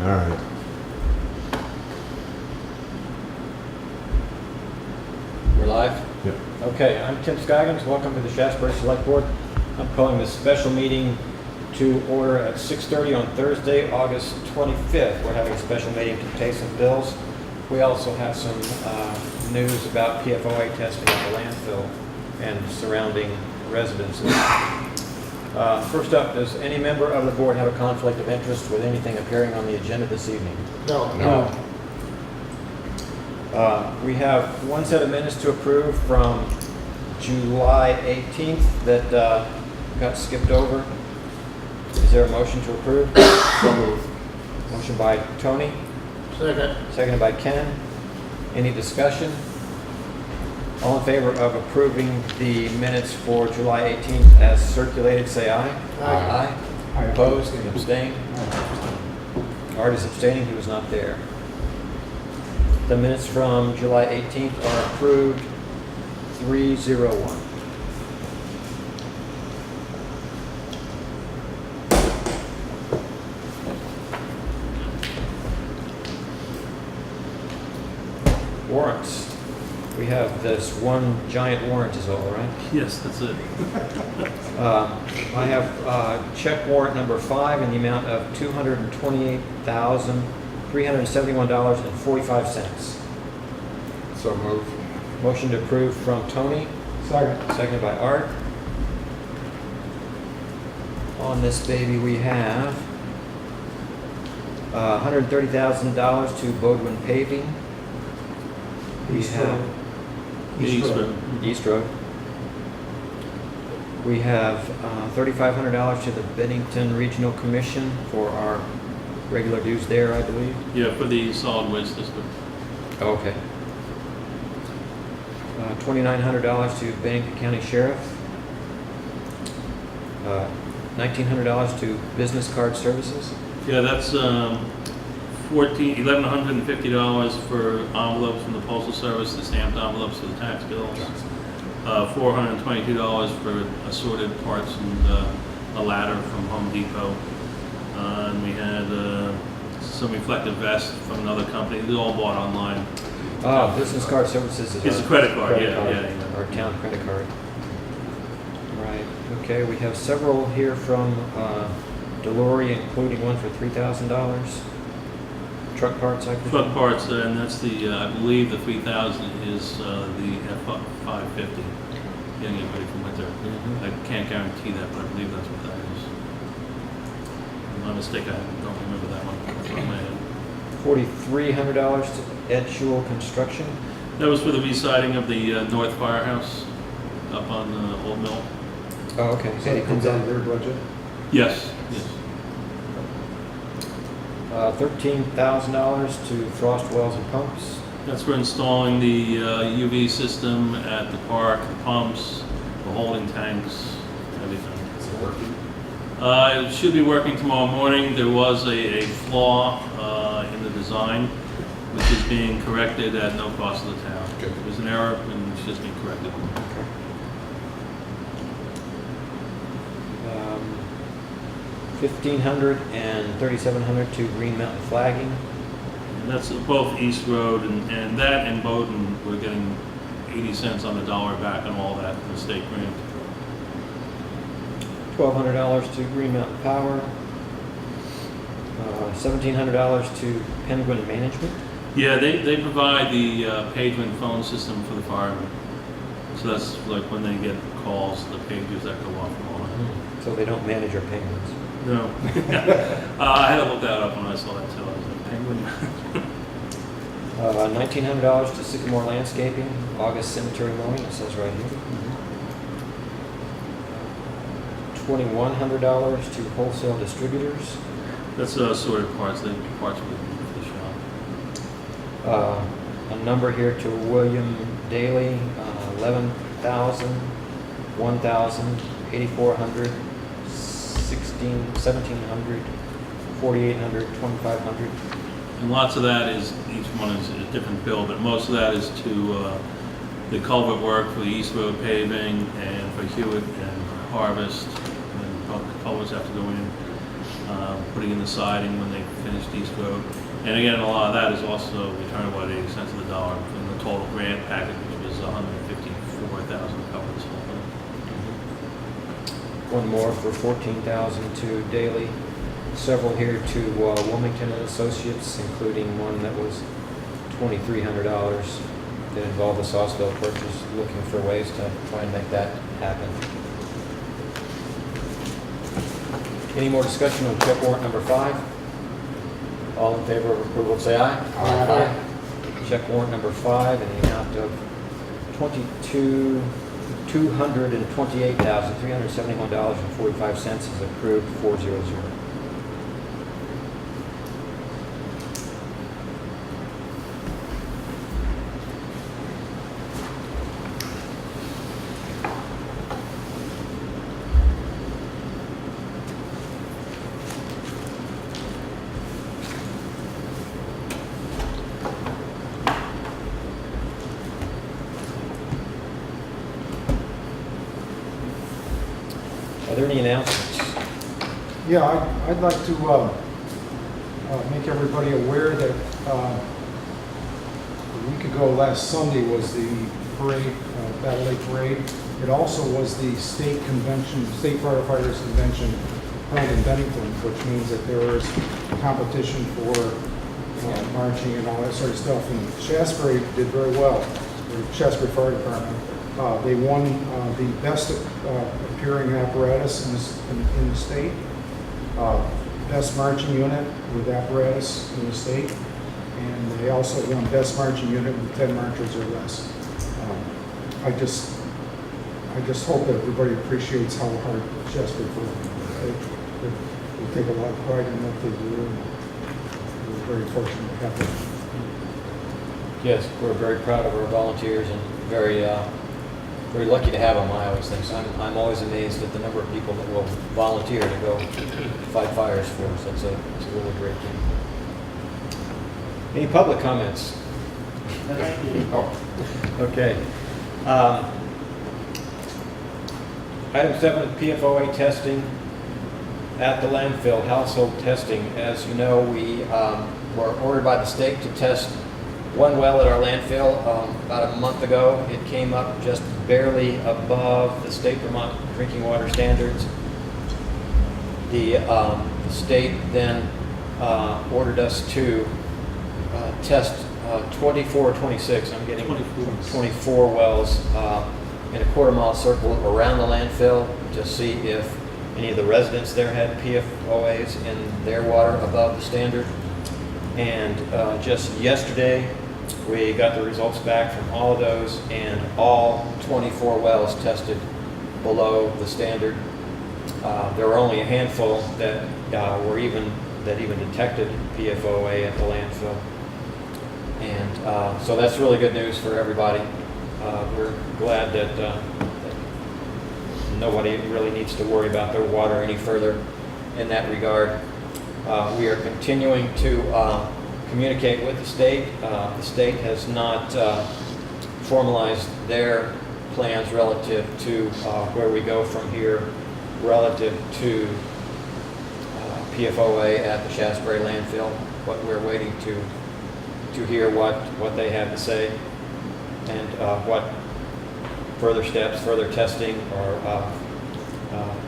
All right. We're live? Yep. Okay, I'm Tim Scoggins. Welcome to the Shaftsbury Select Board. I'm calling this special meeting to order at 6:30 on Thursday, August 25th. We're having a special meeting to pay some bills. We also have some news about PFOA testing at the landfill and surrounding residences. First up, does any member of the board have a conflict of interest with anything appearing on the agenda this evening? No. We have one set of minutes to approve from July 18th that got skipped over. Is there a motion to approve? So moved. Motion by Tony. Second. Seconded by Ken. Any discussion? All in favor of approving the minutes for July 18th as circulated, say aye. Aye. Aye. Opposed and abstained? Art is abstaining, he was not there. The minutes from July 18th are approved 301. Warrants. We have this one giant warrant is all, right? Yes, that's it. I have check warrant number 5 in the amount of $228,371.45. So moved. Motion to approve from Tony. Second. Seconded by Art. On this baby we have $130,000 to Bodwin Paving. We have East Road. We have $3,500 to the Bennington Regional Commission for our regular dues there, I believe. Yeah, for the solid waste district. Okay. $2,900 to Bennington County Sheriff. $1,900 to Business Card Services. Yeah, that's $1,150 for envelopes from the Postal Service, the stamped envelopes for the tax bills. $422 for assorted parts and a ladder from Home Depot. And we had some reflective vests from another company. They're all bought online. Business Card Services is It's our a credit card, credit yeah, card, yeah. our town credit card. Right. Okay, we have several here from Delory, including one for $3,000. Truck parts, I presume? Truck parts, and that's the, I believe the 3,000 is the F550, getting it ready for winter. I can't guarantee that, but I believe that's what that is. If I'm not mistaken, I don't remember that one off the top of my head. $4,300 to Ed Shule Construction. That was for the re-siding of the North Firehouse up on Old Mill. Oh, okay. So it comes out of their budget? Yes, yes. $13,000 to Frost Wells and Pumps. That's for installing the UV system at the park, the pumps, the holding tanks, everything. Is it working? It should be working tomorrow morning. There was a flaw in the design, which is being corrected at no cost to the town. Good. It was an error, and it's just being corrected. $1,500 and $3,700 to Green Mountain Flagging. And that's both East Road, and that and Bowden, we're getting 80 cents on the dollar back on all that from the state grant. $1,200 to Green Mountain Power. $1,700 to Penguin Management. Yeah, they provide the pagement phone system for the firemen. So that's like when they get calls, the pages that go off and all that. So they don't manage our penguins. No. I had to look that up when I saw that too. I was like, Penguin. $1,900 to Sycamore Landscaping, August cemetery mowing, it says right here. $2,100 to Wholesale Distributors. That's sorted parts, the parts for the shop. A number here to William Daly, 11,000, 1,000, 8,400, 1,700, 4,800, 2,500. And lots of that is, each one is a different bill, but most of that is to the culvert work for the East Road paving and for Hewitt and Harvest, and culverts have to go in. putting in the siding when they finished East Road. And again, a lot of that is also returned about 80 cents of the dollar from the total grant package, which was $154,000 to cover this whole thing. One more for $14,000 to Daily. Several here to Wilmington and Associates, including one that was $2,300 that involved a Sawsville purchase. Looking for ways to try and make that happen. Any more discussion on check warrant number 5? All in favor of approval, say aye. Aye. Check warrant number 5 in the amount of $228,371.45 is approved, 400. Are there any announcements? Yeah, I'd like to make everybody aware that a week ago, last Sunday, was the parade, Battle Lake Parade. It also was the state convention, State Firefighters Convention held in Bennington, which means that there was competition for marching and all that sort of stuff. And Shaftsbury did very well, the Shaftsbury Fire Department. They won the best appearing apparatus in the state, best marching unit with apparatus in the state, and they also won best marching unit with 10 marchers or less. I just hope that everybody appreciates how hard Shaftsbury worked. They take a lot of pride in what they do, and we're very fortunate to have them. Yes, we're very proud of our volunteers and very lucky to have them. I always think so. I'm always amazed at the number of people that will volunteer to go fight fires for us. It's a really great thing. Any public comments? Oh, okay. Item 7, PFOA testing at the landfill, household testing. As you know, we were ordered by the state to test one well at our landfill about a month ago. It came up just barely above the state Vermont drinking water standards. The state then ordered us to test 24 or 26, I'm getting 24 wells in a quarter-mile circle around the landfill to see if any of the residents there had PFOAs in their water above the standard. And just yesterday, we got the results back from all of those, and all 24 wells tested below the standard. There were only a handful that even detected PFOA at the landfill, and so that's really good news for everybody. We're glad that nobody really needs to worry about their water any further in that regard. We are continuing to communicate with the state. The state has not formalized their plans relative to where we go from here relative to PFOA at the Shaftsbury landfill, but we're waiting to hear what they have to say and what further steps, further testing, or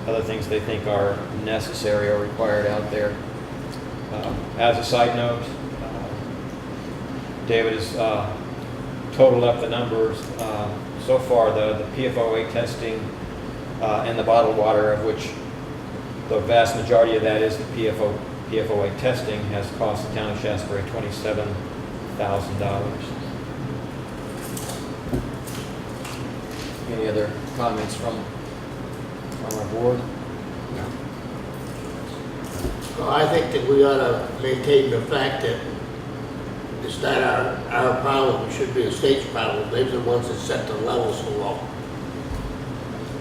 other things they think are necessary or required out there. As a side note, David has totaled up the numbers. So far, the PFOA testing and the bottled water, of which the vast majority of that is the PFOA testing, has cost the town of Shaftsbury $27,000. Any other comments from our board? Well, I think that we ought to maintain the fact that it's not our problem, it should be the state's problem. They're the ones that set the level so low.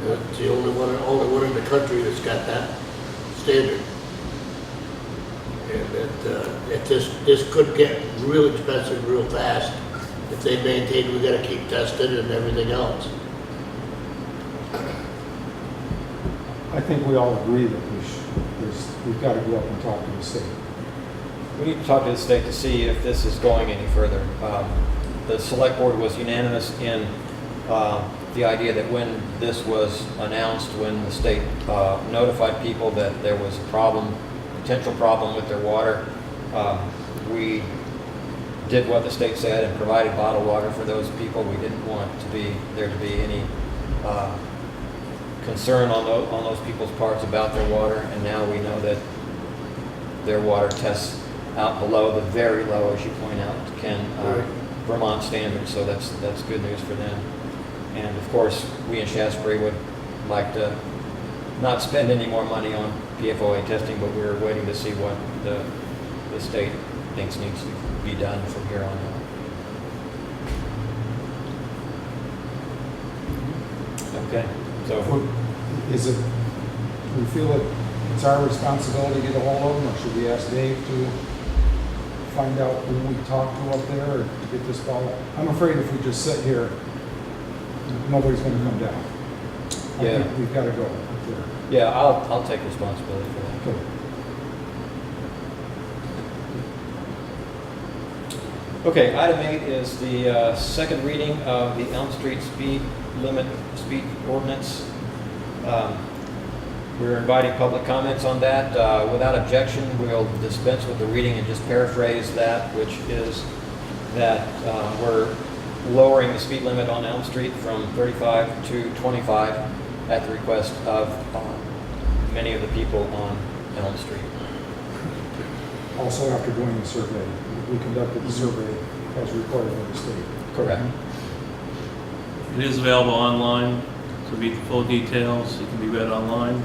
It's the only one in the country that's got that standard. And that this could get real expensive real fast if they maintain we got to keep testing and everything else. I think we all agree that we've got to go up and talk to the state. We need to talk to the state to see if this is going any further. The select board was unanimous in the idea that when this was announced, when the state notified people that there was a problem, potential problem with their water, we did what the state said and provided bottled water for those people. We didn't want there to be any concern on those people's parts about their water, and now we know that their water tests out below the very low, as you point out, Vermont standards, so that's good news for them. And of course, we in Shaftsbury would like to not spend any more money on PFOA testing, but we're waiting to see what the state thinks needs to be done from here on out. Okay, so Is it, we feel that it's our responsibility to get a hold of them, or should we ask Dave to find out who we talk to up there, or to get this ball? I'm afraid if we just sit here, nobody's gonna come down. I Yeah. think we've gotta go up there. yeah, I'll take responsibility for that. Okay. Okay, item 8 is the second reading of the Elm Street speed ordinance. We're inviting public comments on that. Without objection, we'll dispense with the reading and just paraphrase that, which is that we're lowering the speed limit on Elm Street from 35 to 25 at the request of many of the people on Elm Street. Also, after doing the survey, we conducted the survey as required by the state. Correct. It is available online to read the full details. It can be read online.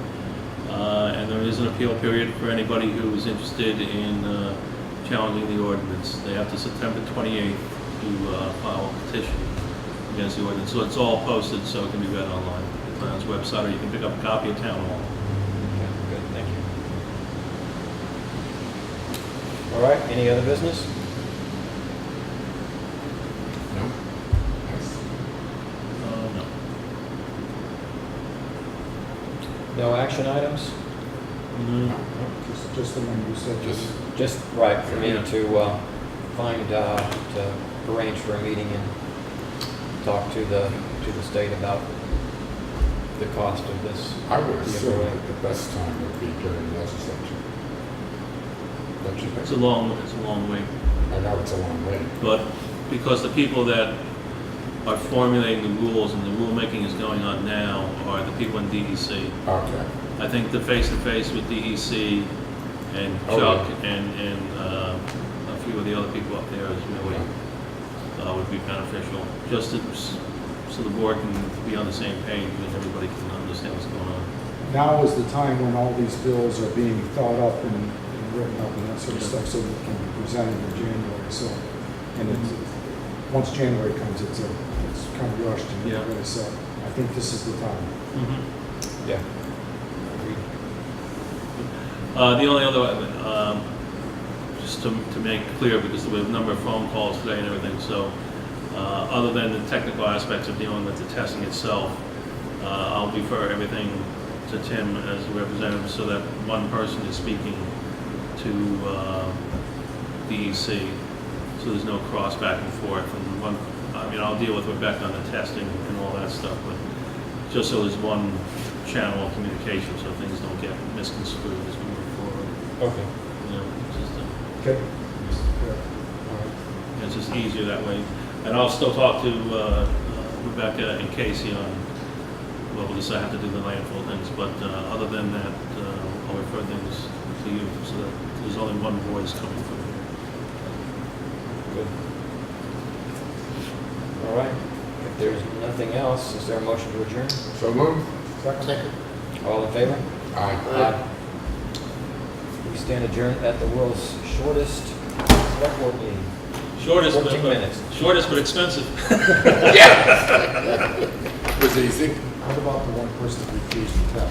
And there is an appeal period for anybody who is interested in challenging the ordinance. They have to September 28th to file a petition against the ordinance. So it's all posted, so it can be read online at the town's website, or you can pick up a copy at town hall. Okay, good, thank you. All right, any other business? No? No. No action items? Mhm. Just the one you said. Just right for me Yeah. to to arrange for a meeting and talk to the state about the cost of this. I would assume PFOA. that the best time would be during the legislature. Don't you It's a think? long way. I know it's a long way. But because the people that are formulating the rules and the rulemaking is going on now are the people in DEC. Okay. I think the face-to-face with DEC and Oh, Chuck and a few of the other people up there is really, would be beneficial, just so the board can be on the same page and everybody can understand what's going on. Now is the time when all these bills are being thought up and written up and that sort of stuff, so that it can be presented in January, so, and it's, once January comes, it's kind of rushed and Yeah. everybody, so I think this is the time. Yeah. The only other, just to make clear, because we have a number of phone calls today and everything, so other than the technical aspects of dealing with the testing itself, I'll defer everything to Tim as the representative, so that one person is speaking to DEC, so there's no cross back and forth. And one, I mean, I'll deal with Rebecca on the testing and all that stuff, but just so there's one channel of communication, so things don't get misconstrued as we move forward. Okay. You know, Okay? it's just easier that way. And I'll still talk to Rebecca and Casey on, well, we'll just have to do the landfill things, but other than that, I'll refer things to you, so that there's only one voice coming from here. Good. All right. If there's nothing else, is there a motion to adjourn? So move. Second. All in favor? Aye. Aye. We stand adjourned at the world's shortest select board meeting. Shortest, 14 minutes. Shortest but expensive. Was easy. What about the one person that refused to test?